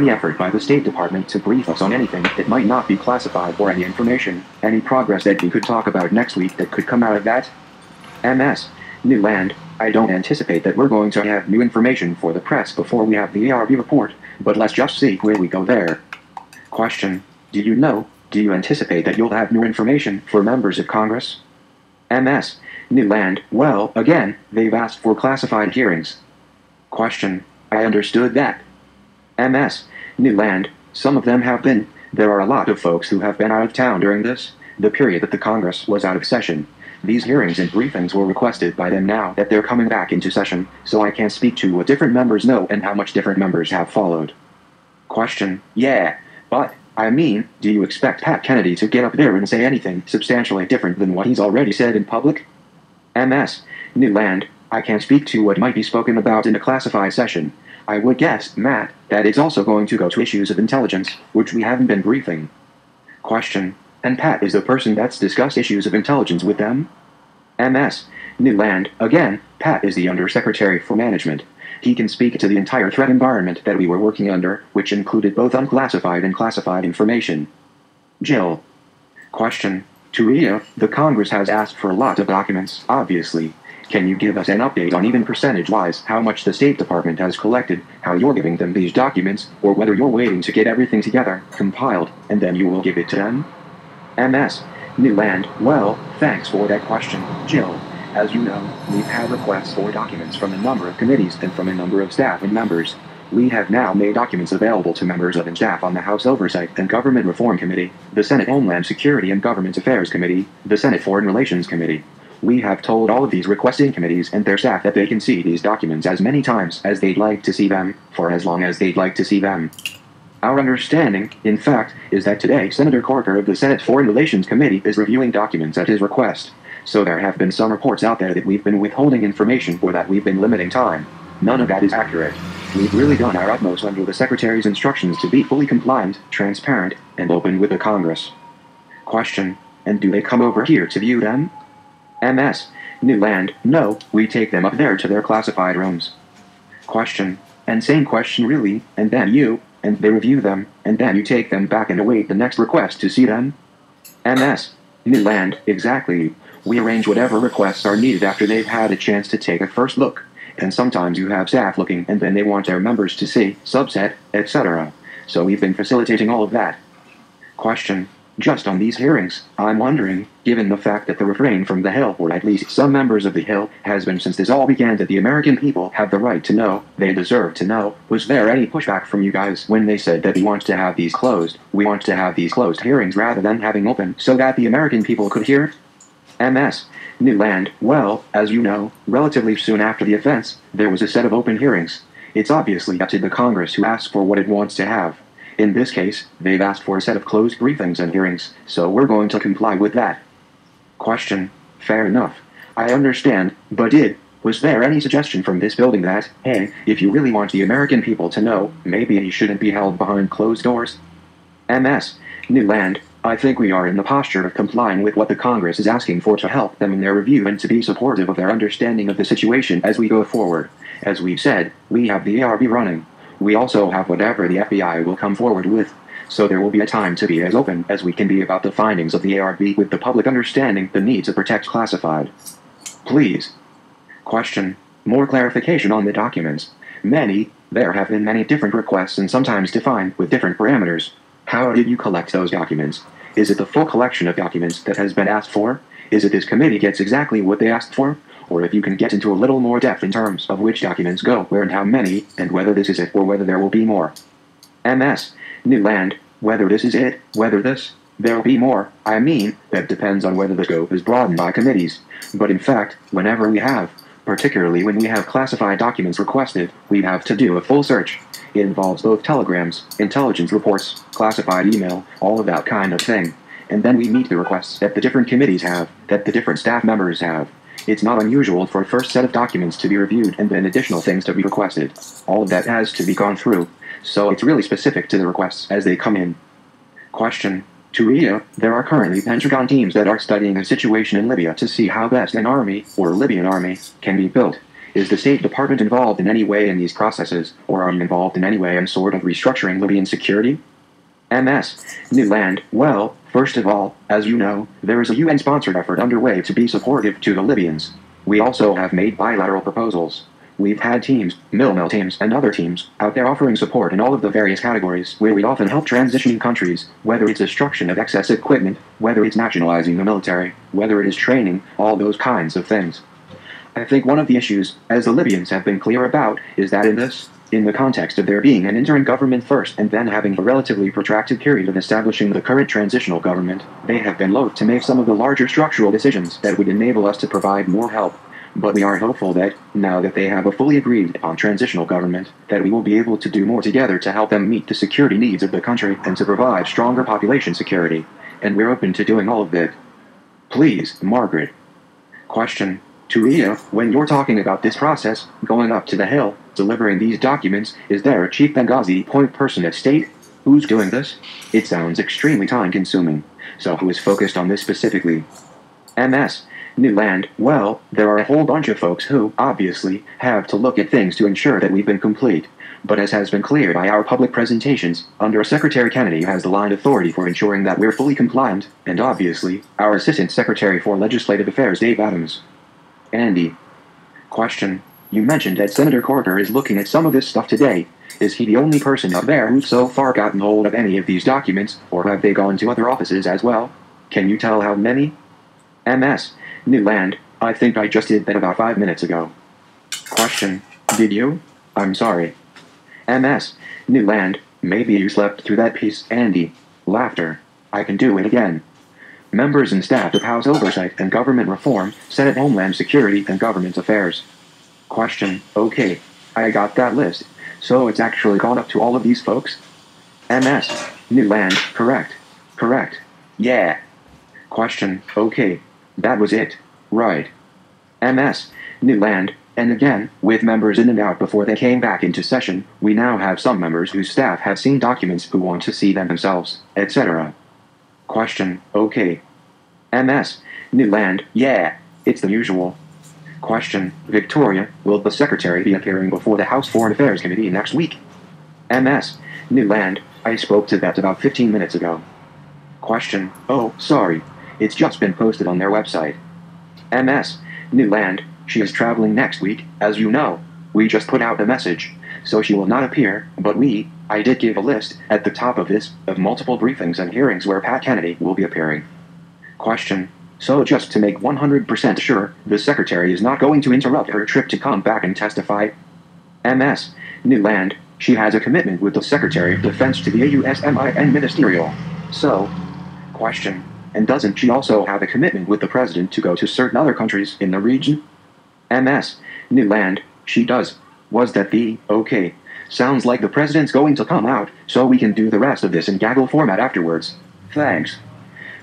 any effort by the State Department to brief us on anything that might not be classified or any information, any progress that we could talk about next week that could come out of that? MS. Newland, I don't anticipate that we're going to have new information for the press before we have the ARB report, but let's just see where we go there. Question. Do you anticipate that you'll have new information for members of Congress? MS. Newland, well, again, they've asked for classified hearings. Question. I understood that. MS. Newland, some of them have been. There are a lot of folks who have been out of town during the period that the Congress was out of session. These hearings and briefings were requested by them now that they're coming back into session, so I can't speak to what different members know and how much different members have followed. Question. Yeah, but, I mean, do you expect Pat Kennedy to get up there and say anything substantially different than what he's already said in public? MS. Newland, I can't speak to what might be spoken about in a classified session. I would guess, Matt, that it's also going to go to issues of intelligence, which we haven't been briefing. Question. And Pat is the person that's discussed issues of intelligence with them? MS. Newland, again, Pat is the Undersecretary for Management. He can speak to the entire threat environment that we were working under, which included both unclassified and classified information. Jill. Question. To Rhea, the Congress has asked for a lot of documents, obviously. Can you give us an update on even percentage-wise how much the State Department has collected, how you're giving them these documents, or whether you're waiting to get everything together, compiled, and then you will give it to them? MS. Newland, well, thanks for that question, Jill. As you know, we've had requests for documents from a number of committees and from a number of staff and members. We have now made documents available to members of and staff on the House Oversight and Government Reform Committee, the Senate Homeland Security and Government Affairs Committee, the Senate Foreign Relations Committee. We have told all of these requesting committees and their staff that they can see these documents as many times as they'd like to see them, for as long as they'd like to see them. Our understanding, in fact, is that today Senator Corker of the Senate Foreign Relations Committee is reviewing documents at his request. So there have been some reports out there that we've been withholding information or that we've been limiting time. None of that is accurate. We've really done our utmost under the Secretary's instructions to be fully compliant, transparent, and open with the Congress. Question. And do they come over here to view them? MS. Newland, no, we take them up there to their classified rooms. Question. And same question really, and then and they review them, and then you take them back and await the next request to see them? MS. Newland, exactly. We arrange whatever requests are needed after they've had a chance to take a first look, and sometimes you have staff looking and then they want their members to see, subset, etc. So we've been facilitating all of that. Question. Just on these hearings, I'm wondering, given the fact that the refrain from the Hill, or at least some members of the Hill, has been since this all began that the American people have the right to know, they deserve to know, was there any pushback from you guys when they said that we want to have these closed hearings rather than having open so that the American people could hear? MS. Newland, well, as you know, relatively soon after the events, there was a set of open hearings. It's obviously up to the Congress who asks for what it wants to have. In this case, they've asked for a set of closed briefings and hearings, so we're going to comply with that. Question. Fair enough. I understand, but was there any suggestion from this building that, hey, if you really want the American people to know, maybe he shouldn't be held behind closed doors? MS. Newland, I think we are in the posture of complying with what the Congress is asking for to help them in their review and to be supportive of their understanding of the situation as we go forward. As we've said, we have the ARB running. We also have whatever the FBI will come forward with, so there will be a time to be as open as we can be about the findings of the ARB with the public understanding the need to protect classified. Please. Question. More clarification on the documents. There have been many different requests and sometimes defined with different parameters. How did you collect those documents? Is it the full collection of documents that has been asked for? Is it this committee gets exactly what they asked for? Or if you can get into a little more depth in terms of which documents go where and how many, and whether this is it or whether there will be more. MS. Newland, whether this is it, there'll be more. I mean, that depends on whether the scope is broadened by committees. But in fact, whenever we have, particularly when we have classified documents requested, we have to do a full search. It involves both telegrams, intelligence reports, classified email, all of that kind of thing. And then we meet the requests that the different committees have, that the different staff members have. It's not unusual for a first set of documents to be reviewed and then additional things to be requested. All of that has to be gone through, so it's really specific to the requests as they come in. Question. To Rhea, there are currently Pentagon teams that are studying the situation in Libya to see how best an army, or Libyan army, can be built. Is the State Department involved in any way in these processes, or are you involved in any way in sort of restructuring Libyan security? MS. Newland. Well, first of all, as you know, there is a UN-sponsored effort underway to be supportive to the Libyans. We also have made bilateral proposals. We've had teams, MIL teams, and other teams out there offering support in all of the various categories where we often help transitioning countries, whether it's destruction of excess equipment, whether it's nationalizing the military, whether it is training, all those kinds of things. I think one of the issues, as the Libyans have been clear about, is that in the context of there being an interim government first and then having a relatively protracted period of establishing the current transitional government, they have been loath to make some of the larger structural decisions that would enable us to provide more help. But we are hopeful that, now that they have a fully agreed upon transitional government, that we will be able to do more together to help them meet the security needs of the country and to provide stronger population security. And we're open to doing all of that. Please, Margaret. Question. To Ria, when you're talking about this process, going up to the Hill, delivering these documents, is there a Chief Benghazi point person at state? Who's doing this? It sounds extremely time-consuming. So who is focused on this specifically? MS. Newland. Well, there are a whole bunch of folks who, obviously, have to look at things to ensure that we've been complete. But as has been clear by our public presentations, Under Secretary Kennedy has the line authority for ensuring that we're fully compliant, and obviously, our Assistant Secretary for Legislative Affairs Dave Adams. Andy. Question. You mentioned that Senator Corker is looking at some of this stuff today. Is he the only person up there who's so far gotten hold of any of these documents, or have they gone to other offices as well? Can you tell how many? MS. Newland. I think I just did that about 5 minutes ago. Question. Did you? I'm sorry. MS. Newland. Maybe you slept through that piece, Andy. Laughter. I can do it again. Members and staff of House Oversight and Government Reform, Senate Homeland Security and Government Affairs. Question. Okay. I got that list. So it's actually gone up to all of these folks? MS. Newland. Correct. Correct. Yeah. Question. Okay. That was it. Right. MS. Newland. And again, with members in and out before they came back into session, we now have some members whose staff have seen documents who want to see them themselves, etc. Question. Okay. MS. Newland. Yeah. It's the usual. Question. Victoria, will the Secretary be appearing before the House Foreign Affairs Committee next week? MS. Newland. I spoke to that about 15 minutes ago. Question. Oh, sorry. It's just been posted on their website. MS. Newland. She is traveling next week, as you know. We just put out a message. So she will not appear, but I did give a list, at the top of this, of multiple briefings and hearings where Pat Kennedy will be appearing. Question. So just to make 100% sure, the Secretary is not going to interrupt her trip to come back and testify? MS. Newland. She has a commitment with the Secretary of Defense to the AUSMIN Ministerial. So. Question. And doesn't she also have a commitment with the President to go to certain other countries in the region? MS. Newland. She does. Was that the, okay. Sounds like the President's going to come out, so we can do the rest of this in gaggle format afterwards. Thanks.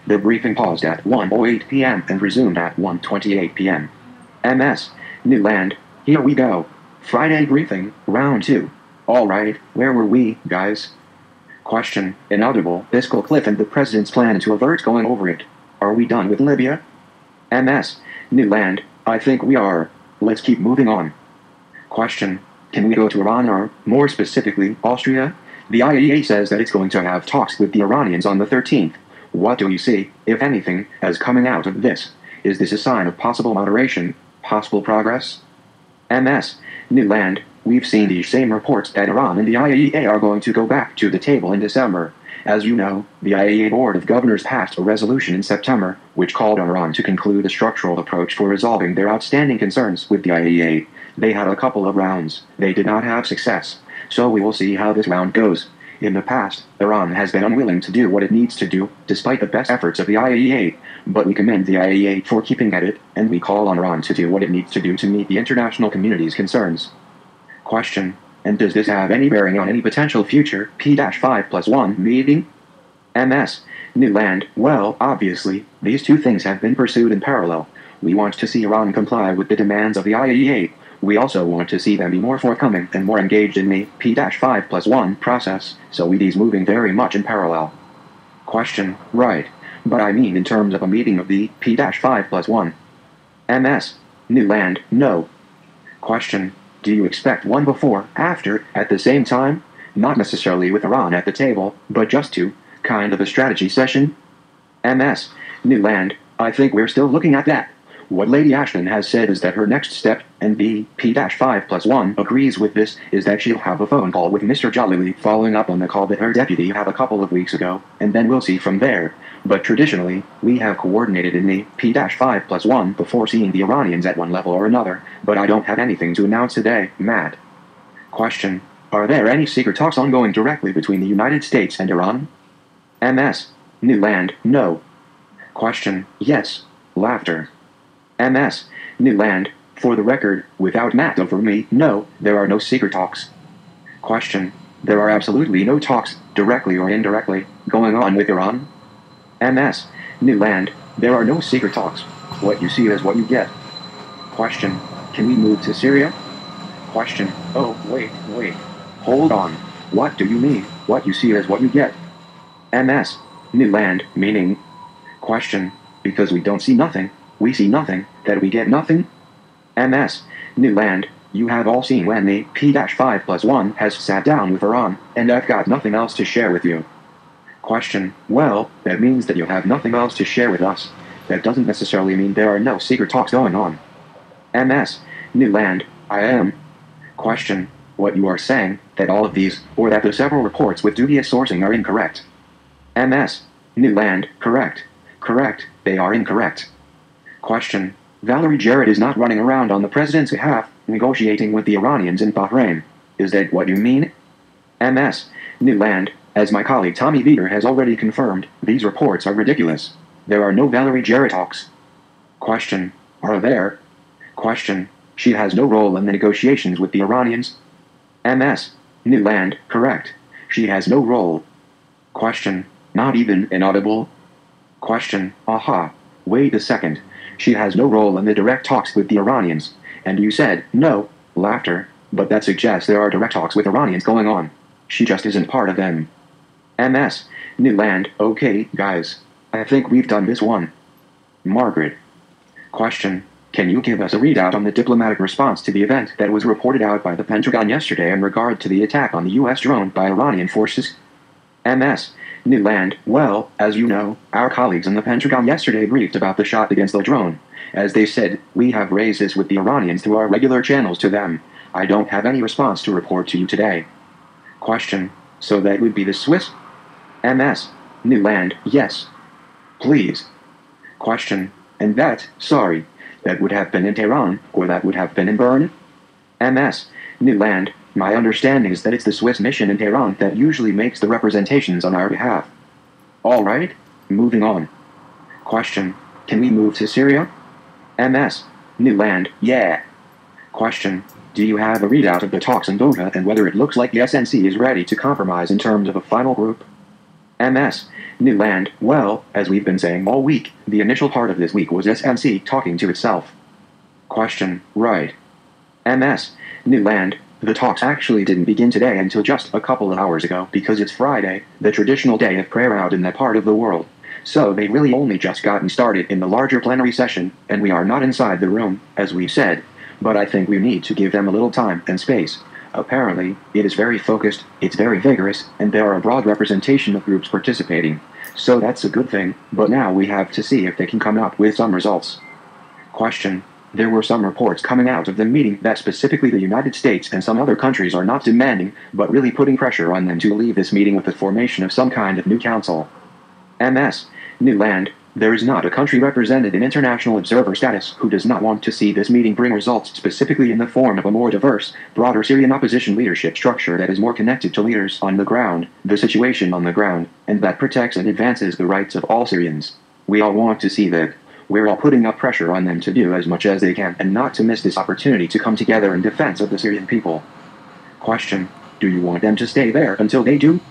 The briefing paused at 1:08 p.m. and resumed at 1:28 p.m. MS. Newland. Here we go. Friday briefing, round 2. Alright, where were we, guys? Question. Inaudible. Fiscal cliff and the President's plan to avert going over it. Are we done with Libya? MS. Newland. I think we are. Let's keep moving on. Question. Can we go to Iran or, more specifically, Austria? The IAEA says that it's going to have talks with the Iranians on the 13th. What do you see, if anything, as coming out of this? Is this a sign of possible moderation, possible progress? MS. Newland. We've seen these same reports that Iran and the IAEA are going to go back to the table in December. As you know, the IAEA Board of Governors passed a resolution in September, which called on Iran to conclude a structural approach for resolving their outstanding concerns with the IAEA. They had a couple of rounds. They did not have success. So we will see how this round goes. In the past, Iran has been unwilling to do what it needs to do, despite the best efforts of the IAEA. But we commend the IAEA for keeping at it, and we call on Iran to do what it needs to do to meet the international community's concerns. Question. And does this have any bearing on any potential future P-5+1 meeting? MS. Newland. Well, obviously, these two things have been pursued in parallel. We want to see Iran comply with the demands of the IAEA. We also want to see them be more forthcoming and more engaged in the P-5+1 process, so these moving very much in parallel. Question. Right. But I mean in terms of a meeting of the P-5+1. MS. Newland. No. Question. Do you expect one before, after, at the same time? Not necessarily with Iran at the table, but just to, kind of a strategy session? MS. Newland, I think we're still looking at that. What Lady Ashton has said is that her next step, and P-5+1 agrees with this, is that she'll have a phone call with Mr. Jalili following up on the call that her deputy had a couple of weeks ago, and then we'll see from there. But traditionally, we have coordinated in the P-5+1 before seeing the Iranians at one level or another, but I don't have anything to announce today, Matt. Question. Are there any secret talks ongoing directly between the United States and Iran? MS. Newland, no. Question. Yes. Laughter. MS. Newland, for the record, without Matt over me, no, there are no secret talks. Question. There are absolutely no talks, directly or indirectly, going on with Iran? MS. Newland, there are no secret talks. What you see is what you get. Question. Can we move to Syria? Question. Oh, wait. Hold on. What do you mean, what you see is what you get? MS. Newland, meaning? Question. Because we don't see nothing. We see nothing, that we get nothing? MS. Newland, you have all seen when the P-5+1 has sat down with Iran, and I've got nothing else to share with you. Question. Well, that means that you have nothing else to share with us. That doesn't necessarily mean there are no secret talks going on. MS. Newland, I am. Question. What you are saying, that all of these, or that the several reports with dubious sourcing are incorrect. MS. Newland, correct. Correct, they are incorrect. Question. Valerie Jarrett is not running around on the president's behalf, negotiating with the Iranians in Bahrain. Is that what you mean? MS. Newland, as my colleague Tommy Vietor has already confirmed, these reports are ridiculous. There are no Valerie Jarrett talks. Question. Are there? Question. She has no role in the negotiations with the Iranians? MS. Newland, correct. She has no role. Question. Not even inaudible? Question. Aha. Wait a second. She has no role in the direct talks with the Iranians. And you said, no, laughter, but that suggests there are direct talks with Iranians going on. She just isn't part of them. MS. Newland, okay, guys. I think we've done this one. Margaret. Question. Can you give us a readout on the diplomatic response to the event that was reported out by the Pentagon yesterday in regard to the attack on the U.S. drone by Iranian forces? MS. Newland, well, as you know, our colleagues in the Pentagon yesterday briefed about the shot against the drone. As they said, we have raised this with the Iranians through our regular channels to them. I don't have any response to report to you today. Question. So that would be the Swiss? MS. Newland, yes. Please. Question. And that, sorry, that would have been in Tehran, or that would have been in Bern? MS. Newland, my understanding is that it's the Swiss mission in Tehran that usually makes the representations on our behalf. All right, moving on. Question. Can we move to Syria? MS. Newland, yeah. Question. Do you have a readout of the talks in Doha and whether it looks like the SNC is ready to compromise in terms of a final group? MS. Newland, well, as we've been saying all week, the initial part of this week was SNC talking to itself. Question. Right. MS. Newland, the talks actually didn't begin today until just a couple of hours ago because it's Friday, the traditional day of prayer out in that part of the world. So they really only just gotten started in the larger plenary session, and we are not inside the room, as we've said. But I think we need to give them a little time and space. Apparently, it is very focused, it's very vigorous, and there are a broad representation of groups participating. So that's a good thing, but now we have to see if they can come up with some results. Question. There were some reports coming out of the meeting that specifically the United States and some other countries are not demanding, but really putting pressure on them to leave this meeting with the formation of some kind of new council. MS. Newland, there is not a country represented in international observer status who does not want to see this meeting bring results specifically in the form of a more diverse, broader Syrian opposition leadership structure that is more connected to leaders on the ground, the situation on the ground, and that protects and advances the rights of all Syrians. We all want to see that. We're all putting up pressure on them to do as much as they can and not to miss this opportunity to come together in defense of the Syrian people. Question. Do you want them to stay there until they do?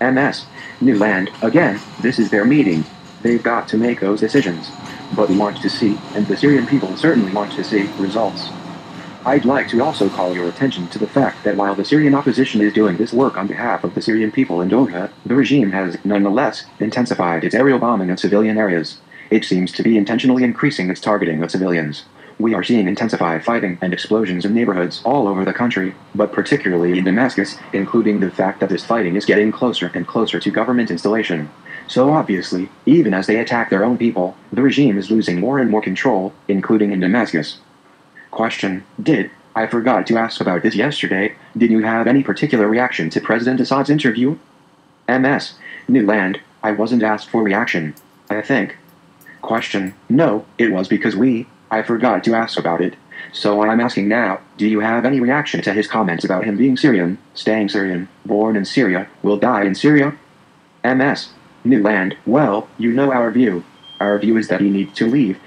MS. Newland, again, this is their meeting. They've got to make those decisions. But we want to see, and the Syrian people certainly want to see, results. I'd like to also call your attention to the fact that while the Syrian opposition is doing this work on behalf of the Syrian people in Doha, the regime has, nonetheless, intensified its aerial bombing of civilian areas. It seems to be intentionally increasing its targeting of civilians. we are seeing intensified fighting and explosions in neighborhoods all over the country, but particularly in Damascus, including the fact that this fighting is getting closer and closer to government installation. So obviously, even as they attack their own people, the regime is losing more and more control, including in Damascus. Question: I forgot to ask about this yesterday. Did you have any particular reaction to President Assad's interview? MS: Newland, I wasn't asked for reaction, I think. Question: No, it was because I forgot to ask about it. So I'm asking now, do you have any reaction to his comments about him being Syrian, staying Syrian, born in Syria, will die in Syria? MS: Newland, well, you know our view. Our view is that he needs to leave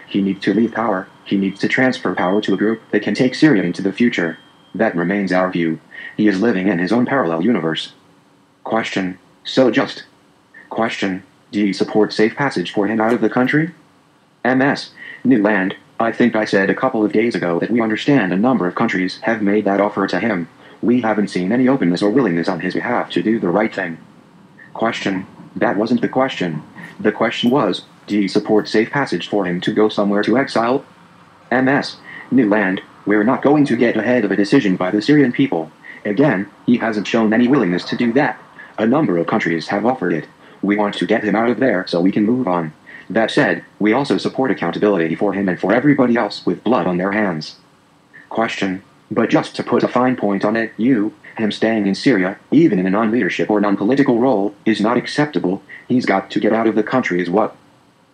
power, he needs to transfer power to a group that can take Syria into the future. That remains our view. He is living in his own parallel universe. Question: Question: Do you support safe passage for him out of the country? MS: Newland, I think I said a couple of days ago that we understand a number of countries have made that offer to him. We haven't seen any openness or willingness on his behalf to do the right thing. Question: That wasn't the question. The question was, do you support safe passage for him to go somewhere to exile? MS: Newland, we're not going to get ahead of a decision by the Syrian people. Again, he hasn't shown any willingness to do that. A number of countries have offered it. We want to get him out of there so we can move on. That said, we also support accountability for him and for everybody else with blood on their hands. Question: But just to put a fine point on it, him staying in Syria, even in a non-leadership or non-political role, is not acceptable. He's got to get out of the country is what?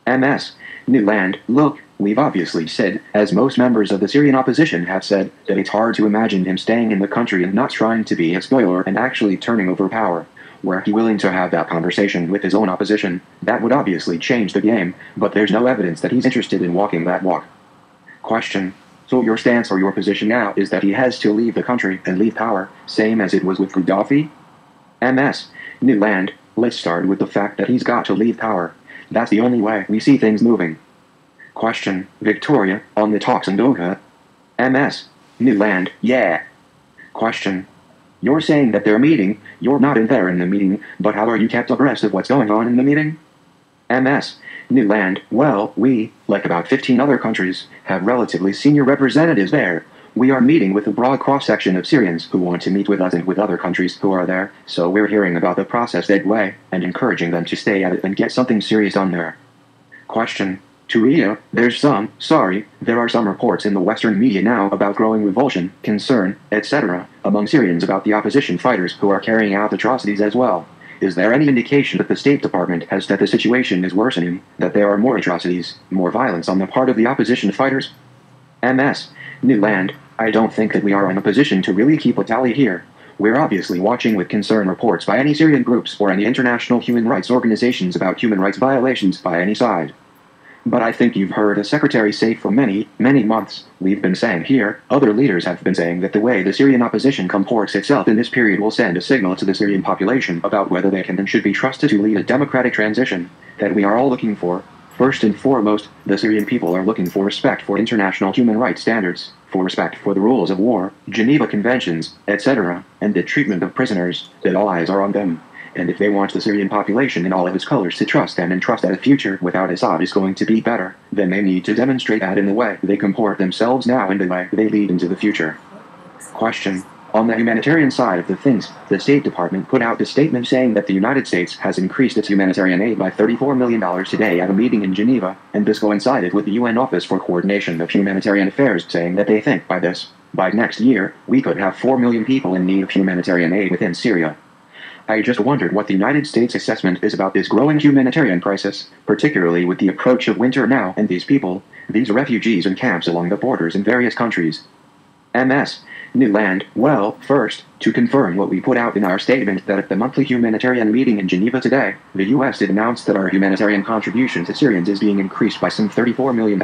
MS: Newland, look, we've obviously said, as most members of the Syrian opposition have said, that it's hard to imagine him staying in the country and not trying to be a spoiler and actually turning over power. Were he willing to have that conversation with his own opposition, that would obviously change the game, but there's no evidence that he's interested in walking that walk. Question: So your stance or your position now is that he has to leave the country and leave power, same as it was with Gaddafi? MS: Newland, let's start with the fact that he's got to leave power. That's the only way we see things moving. Question: Victoria, on the talks in Doha? MS: Newland, yeah. Question: You're saying that they're meeting, you're not in there in the meeting, but how are you kept abreast of what's going on in the meeting? MS: Newland, well, we, like about 15 other countries, have relatively senior representatives there. We are meeting with a broad cross-section of Syrians who want to meet with us and with other countries who are there, so we're hearing about the process that way, and encouraging them to stay at it and get something serious done there. Question: To Rio, there are some reports in the Western media now about growing revulsion, concern, etc., among Syrians about the opposition fighters who are carrying out atrocities as well. Is there any indication that the State Department has that the situation is worsening, that there are more atrocities, more violence on the part of the opposition fighters? MS: Newland, I don't think that we are in a position to really keep a tally here. We're obviously watching with concern reports by any Syrian groups or any international human rights organizations about human rights violations by any side. But I think you've heard the Secretary say for many, many months, we've been saying here, other leaders have been saying that the way the Syrian opposition comports itself in this period will send a signal to the Syrian population about whether they can and should be trusted to lead a democratic transition, that we are all looking for. First and foremost, the Syrian people are looking for respect for international human rights standards, for respect for the rules of war, Geneva Conventions, etc., and the treatment of prisoners, that all eyes are on them. And if they want the Syrian population in all of its colors to trust them and trust that a future without Assad is going to be better, then they need to demonstrate that in the way they comport themselves now and the way they lead into the future. Question: On the humanitarian side of the things, the State Department put out a statement saying that the United States has increased its humanitarian aid by $34 million today at a meeting in Geneva, and this coincided with the UN Office for Coordination of Humanitarian Affairs saying that they think by next year, we could have 4 million people in need of humanitarian aid within Syria. I just wondered what the United States assessment is about this growing humanitarian crisis, particularly with the approach of winter now and these refugees in camps along the borders in various countries. MS: Newland, well, first, to confirm what we put out in our statement that at the monthly humanitarian meeting in Geneva today, the U.S. did announce that our humanitarian contribution to Syrians is being increased by some $34 million,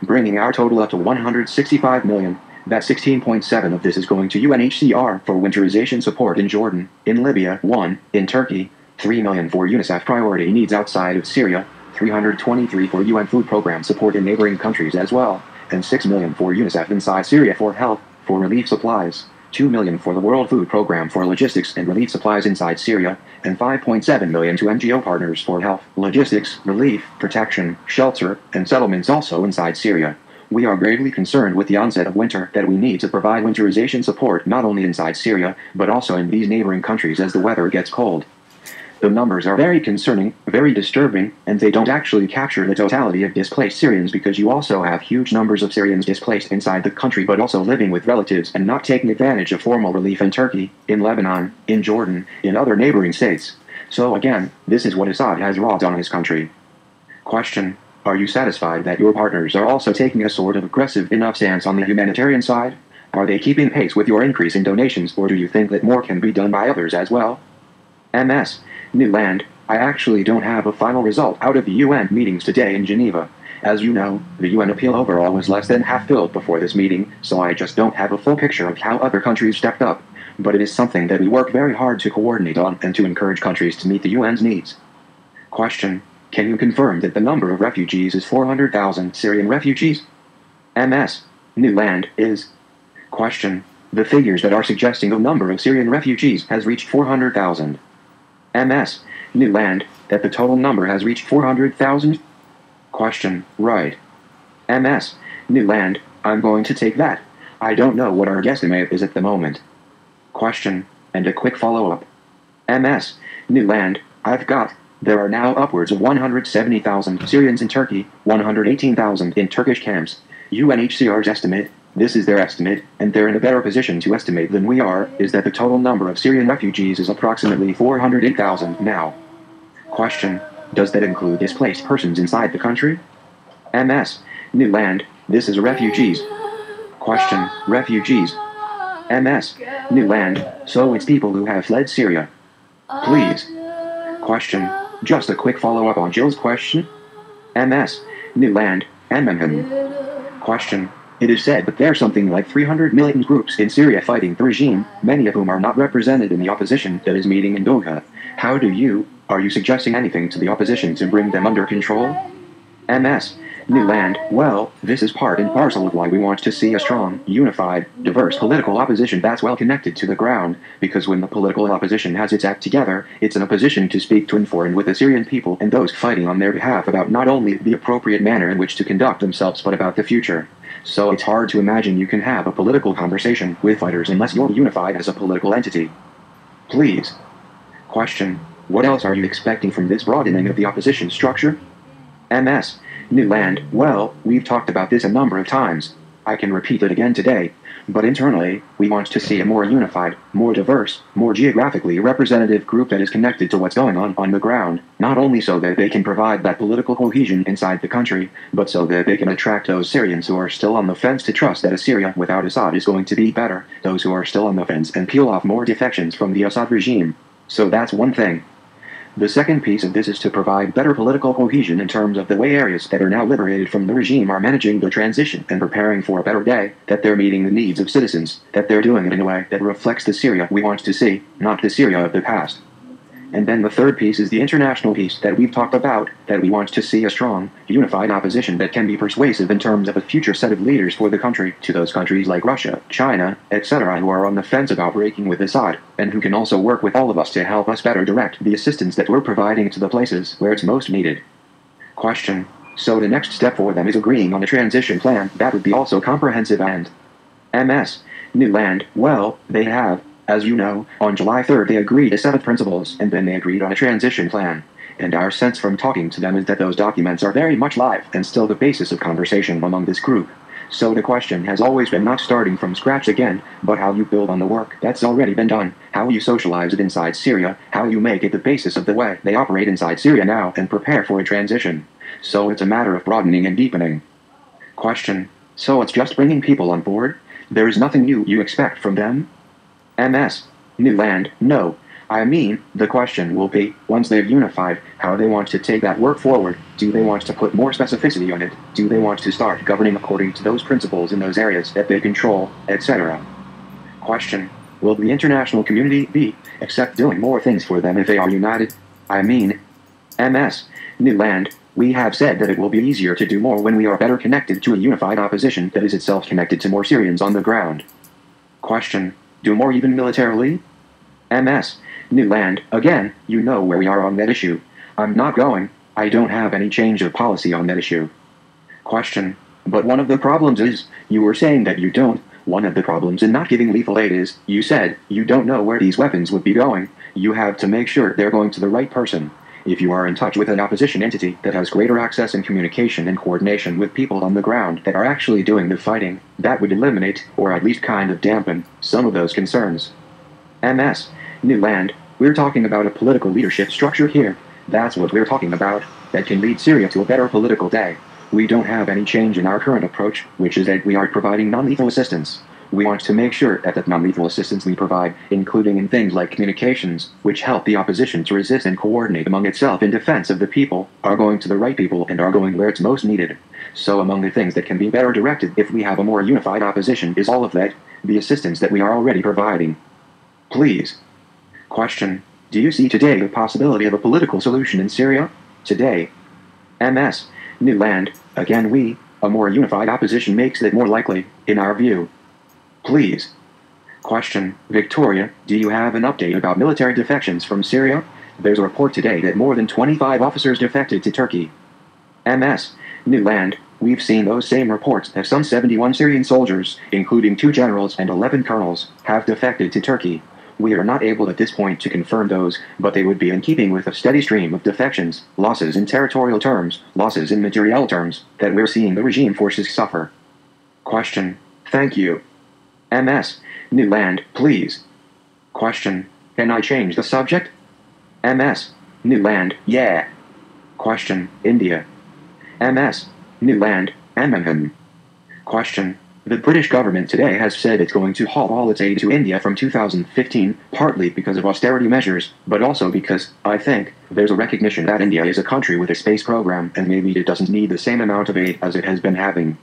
bringing our total up to $165 million. That 16.7 of this is going to UNHCR for winterization support in Jordan, in Libya, 1, in Turkey, 3 million for UNICEF priority needs outside of Syria, 323 for UN food program support in neighboring countries as well, and 6 million for UNICEF inside Syria for health, for relief supplies, 2 million for the World Food Program for logistics and relief supplies inside Syria, and 5.7 million to NGO partners for health, logistics, relief, protection, shelter, and settlements also inside Syria. We are gravely concerned with the onset of winter that we need to provide winterization support not only inside Syria, but also in these neighboring countries as the weather gets cold. The numbers are very concerning, very disturbing, and they don't actually capture the totality of displaced Syrians because you also have huge numbers of Syrians displaced inside the country but also living with relatives and not taking advantage of formal relief in Turkey, in Lebanon, in Jordan, in other neighboring states. So again, this is what Assad has wrought on his country. Question: are you satisfied that your partners are also taking a sort of aggressive enough stance on the humanitarian side? Are they keeping pace with your increase in donations, or do you think that more can be done by others as well? MS. Newland, I actually don't have a final result out of the UN meetings today in Geneva. As you know, the UN appeal overall was less than half filled before this meeting, so I just don't have a full picture of how other countries stepped up. But it is something that we work very hard to coordinate on and to encourage countries to meet the UN's needs. Question: can you confirm that the number of refugees is 400,000 Syrian refugees? MS. Newland is. Question: the figures that are suggesting the number of Syrian refugees has reached 400,000. MS. Newland, that the total number has reached 400,000? Question: right. MS. Newland, I'm going to take that. I don't know what our guesstimate is at the moment. Question, and a quick follow-up. MS. Newland, there are now upwards of 170,000 Syrians in Turkey, 118,000 in Turkish camps. UNHCR's estimate, this is their estimate, and they're in a better position to estimate than we are, is that the total number of Syrian refugees is approximately 408,000 now. Question: does that include displaced persons inside the country? MS. Newland, this is refugees. Question: refugees. MS. Newland, so it's people who have fled Syria. Please. Question: just a quick follow-up on Jill's question. MS. Newland, Question: it is said that there are something like 300 militant groups in Syria fighting the regime, many of whom are not represented in the opposition that is meeting in Doha. Are you suggesting anything to the opposition to bring them under control? MS. Newland, well, this is part and parcel of why we want to see a strong, unified, diverse political opposition that's well connected to the ground, because when the political opposition has its act together, it's in a position to speak to and for and with the Syrian people and those fighting on their behalf about not only the appropriate manner in which to conduct themselves but about the future. So it's hard to imagine you can have a political conversation with fighters unless you're unified as a political entity. Please. Question: what else are you expecting from this broadening of the opposition structure? MS. Newland, well, we've talked about this a number of times. I can repeat it again today. But internally, we want to see a more unified, more diverse, more geographically representative group that is connected to what's going on the ground, not only so that they can provide that political cohesion inside the country, but so that they can attract those Syrians who are still on the fence to trust that a Syria without Assad is going to be better, those who are still on the fence and peel off more defections from the Assad regime. So that's one thing. The second piece of this is to provide better political cohesion in terms of the way areas that are now liberated from the regime are managing the transition and preparing for a better day, that they're meeting the needs of citizens, that they're doing it in a way that reflects the Syria we want to see, not the Syria of the past. And then the third piece is the international piece that we've talked about, that we want to see a strong, unified opposition that can be persuasive in terms of a future set of leaders for the country, to those countries like Russia, China, etc. who are on the fence about breaking with Assad, and who can also work with all of us to help us better direct the assistance that we're providing to the places where it's most needed. Question: so the next step for them is agreeing on a transition plan that would be also comprehensive and MS. Newland, well, they have. As you know, on July 3rd they agreed to 7 principles, and then they agreed on a transition plan. And our sense from talking to them is that those documents are very much live and still the basis of conversation among this group. So the question has always been not starting from scratch again, but how you build on the work that's already been done, how you socialize it inside Syria, how you make it the basis of the way they operate inside Syria now and prepare for a transition. So it's a matter of broadening and deepening. Question: so it's just bringing people on board? There is nothing new you expect from them? MS. Newland, no. I mean, the question will be, once they've unified, how they want to take that work forward. Do they want to put more specificity on it? Do they want to start governing according to those principles in those areas that they control, etc.? Question: will the international community accept doing more things for them if they are united? I mean, MS. Newland, we have said that it will be easier to do more when we are better connected to a unified opposition that is itself connected to more Syrians on the ground. Question: do more even militarily? MS. Newland, again, you know where we are on that issue. I don't have any change of policy on that issue. Question: But one of the problems is, you were saying that you don't. One of the problems in not giving lethal aid is, you said, you don't know where these weapons would be going. You have to make sure they're going to the right person. If you are in touch with an opposition entity that has greater access and communication and coordination with people on the ground that are actually doing the fighting, that would eliminate, or at least kind of dampen, some of those concerns. MS. New Land, we're talking about a political leadership structure here. That's what we're talking about, that can lead Syria to a better political day. We don't have any change in our current approach, which is that we are providing non-lethal assistance. We want to make sure that the non-lethal assistance we provide, including in things like communications, which help the opposition to resist and coordinate among itself in defense of the people, are going to the right people and are going where it's most needed. So among the things that can be better directed if we have a more unified opposition is all of that, the assistance that we are already providing. Please. Question. Do you see today the possibility of a political solution in Syria? Today. MS. New Land, again a more unified opposition makes it more likely, in our view. Please. Question. Victoria, do you have an update about military defections from Syria? There's a report today that more than 25 officers defected to Turkey. MS. New Land, we've seen those same reports that some 71 Syrian soldiers, including 2 generals and 11 colonels, have defected to Turkey. We are not able at this point to confirm those, but they would be in keeping with a steady stream of defections, losses in territorial terms, losses in materiel terms, that we're seeing the regime forces suffer. Question. Thank you. MS. New Land, please. Question. Can I change the subject? MS. New Land, yeah. Question. India. MS. New Land, Question. The British government today has said it's going to halt all its aid to India from 2015, partly because of austerity measures, but also because, I think, there's a recognition that India is a country with a space program and maybe it doesn't need the same amount of aid as it has been having.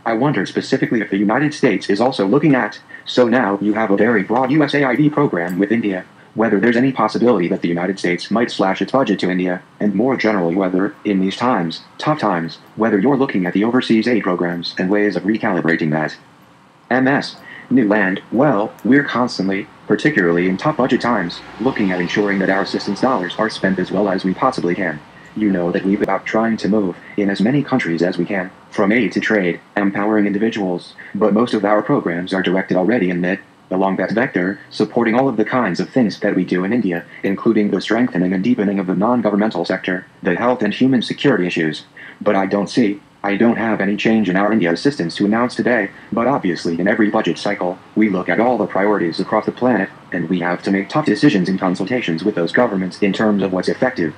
I wondered specifically if the United States is also looking at, so now you have a very broad USAID program with India, whether there's any possibility that the United States might slash its budget to India, and more generally whether, in these times, tough times, whether you're looking at the overseas aid programs and ways of recalibrating that. MS. New Land, well, we're constantly, particularly in tough budget times, looking at ensuring that our assistance dollars are spent as well as we possibly can. You know that we've about trying to move, in as many countries as we can, from aid to trade, empowering individuals, but most of our programs are directed already in that, along that vector, supporting all of the kinds of things that we do in India, including the strengthening and deepening of the non-governmental sector, the health and human security issues. But I don't have any change in our India assistance to announce today, but obviously in every budget cycle, we look at all the priorities across the planet, and we have to make tough decisions in consultations with those governments in terms of what's effective.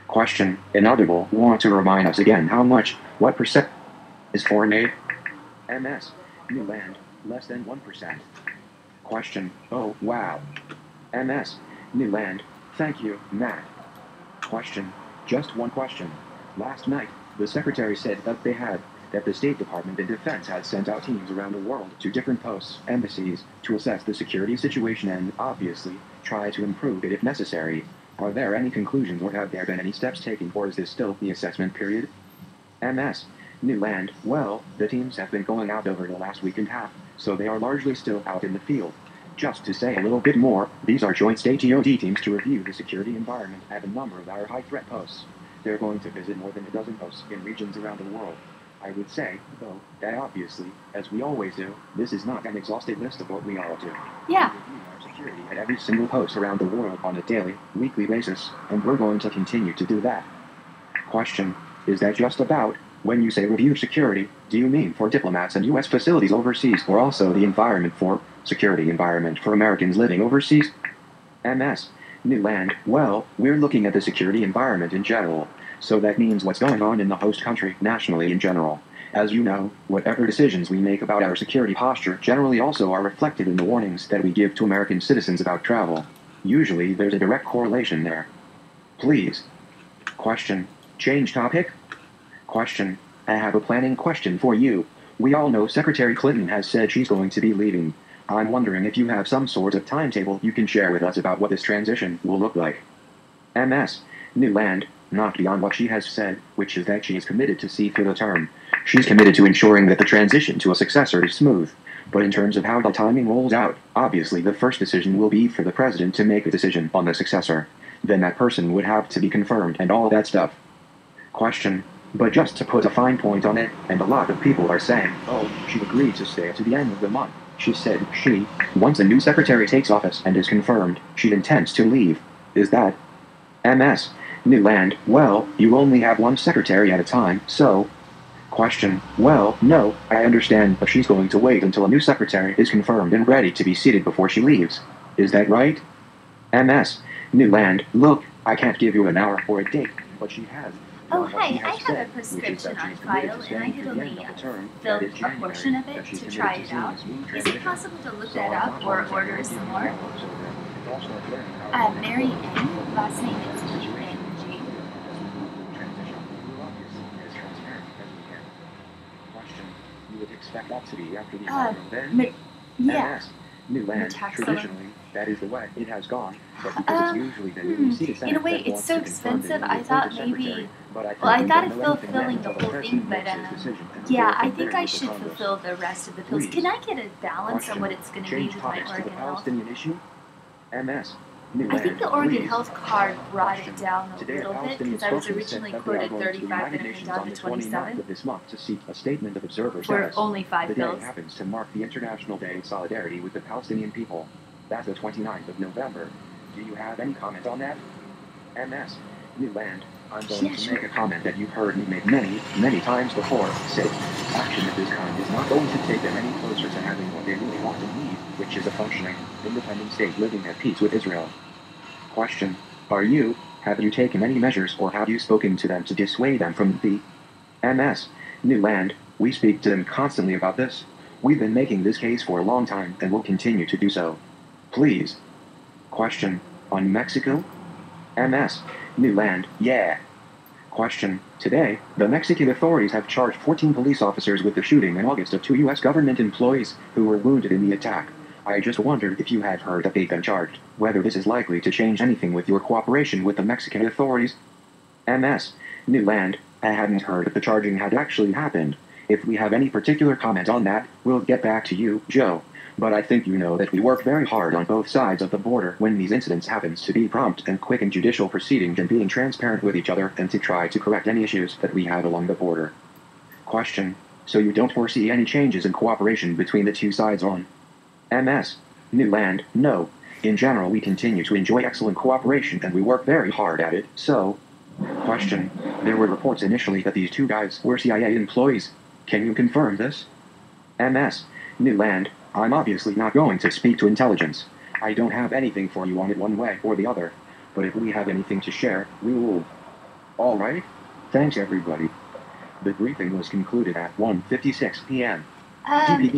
Question. Inaudible, want to remind us again what percent is foreign aid? MS. New Land, less than 1%. Question. Oh, wow. MS. New Land. Thank you, Matt. Question. Just one question. Last night, the Secretary said that the State Department and Defense had sent out teams around the world to different posts, embassies, to assess the security situation and, obviously, try to improve it if necessary. Are there any conclusions or have there been any steps taken, or is this still the assessment period? MS. New Land, well, the teams have been going out over the last week and a half, so they are largely still out in the field. Just to say a little bit more, these are joint state TOD teams to review the security environment at a number of our high-threat posts. They're going to visit more than a dozen posts in regions around the world. I would say, though, that obviously, as we always do, this is not an exhaustive list of what we all do. Yeah. We review our security at every single post around the world on a daily, weekly basis, and we're going to continue to do that. Question. Is that just about, when you say review security, do you mean for diplomats and U.S. facilities overseas, or also the security environment for Americans living overseas? MS. New Land, well, we're looking at the security environment in general, so that means what's going on in the host country nationally in general. As you know, whatever decisions we make about our security posture generally also are reflected in the warnings that we give to American citizens about travel. Usually there's a direct correlation there. Please. Question. Change topic? Question. I have a planning question for you. We all know Secretary Clinton has said she's going to be leaving. I'm wondering if you have some sort of timetable you can share with us about what this transition will look like. MS. New Land, not beyond what she has said, which is that she is committed to see through the term. She's committed to ensuring that the transition to a successor is smooth. But in terms of how the timing rolls out, obviously the first decision will be for the president to make a decision on the successor. Then that person would have to be confirmed and all that stuff. Question. But just to put a fine point on it, and a lot of people are saying, oh, she agreed to stay to the end of the month. She said once a new secretary takes office and is confirmed, she intends to leave. Is that MS? Newland, well, you only have one secretary at a time, so... Question, well, no, I understand, but she's going to wait until a new secretary is confirmed and ready to be seated before she leaves. Is that right? MS, Newland, look, I can't give you an hour or a date, but she has. Oh, hi, I have a prescription on file, and I could only fill a portion of it to try it out. Is it possible to look that up or order some more? Mary Ann, last name is E-N-G. You would expect that to be after the then? Yeah. Newland, traditionally, that is the way it has gone, but because it's usually the newly seated Senate in a way, that it's wants so to confirm expensive, the I thought appointed maybe... secretary, but I Well, I think thought we of don't know anything fulfilling the until whole person thing, but makes his decision, and yeah, we'll I compare think it I with the should Congress. fulfill the rest of the pills. Please. Can I get a balance on Question. what it's going to be Change with my topics to the organ health? Palestinian issue? MS. I think Newland, the Oregon please. Health card brought it Question. down a Today, little bit, Palestinian because I was spokesman originally said that they are quoted going to the 35 United and it Nations went down on to the 29th 27 of this month to seek a statement of observer for status. only 5 The day pills. happens to mark the International Day of Solidarity with the Palestinian people. That's the 29th of November. Do you have any comment on that? MS. Newland, I'm going to make a comment that you've heard me make many, many times before. Say, action of this kind is not going to take them any closer to having what they really want and need, which is a functioning, independent state living at peace with Israel. Question. Have you taken any measures or have you spoken to them to dissuade them from the MS? Newland, we speak to them constantly about this. We've been making this case for a long time and will continue to do so. Please. Question. On Mexico? MS. Newland, yeah. Question. Today, the Mexican authorities have charged 14 police officers with the shooting in August of 2 U.S. government employees who were wounded in the attack. I just wondered if you had heard that they've been charged, whether this is likely to change anything with your cooperation with the Mexican authorities. MS. Newland, I hadn't heard that the charging had actually happened. If we have any particular comment on that, we'll get back to you, Joe. But I think you know that we work very hard on both sides of the border when these incidents happen to be prompt and quick in judicial proceedings and being transparent with each other and to try to correct any issues that we have along the border. Question. So you don't foresee any changes in cooperation between the two sides on MS. Newland, no. In general, we continue to enjoy excellent cooperation and we work very hard at it, so... Question. There were reports initially that these two guys were CIA employees. Can you confirm this? MS. Newland, I'm obviously not going to speak to intelligence. I don't have anything for you on it one way or the other. But if we have anything to share, we will. Alright? Thanks everybody. The briefing was concluded at 1:56 p.m. GPE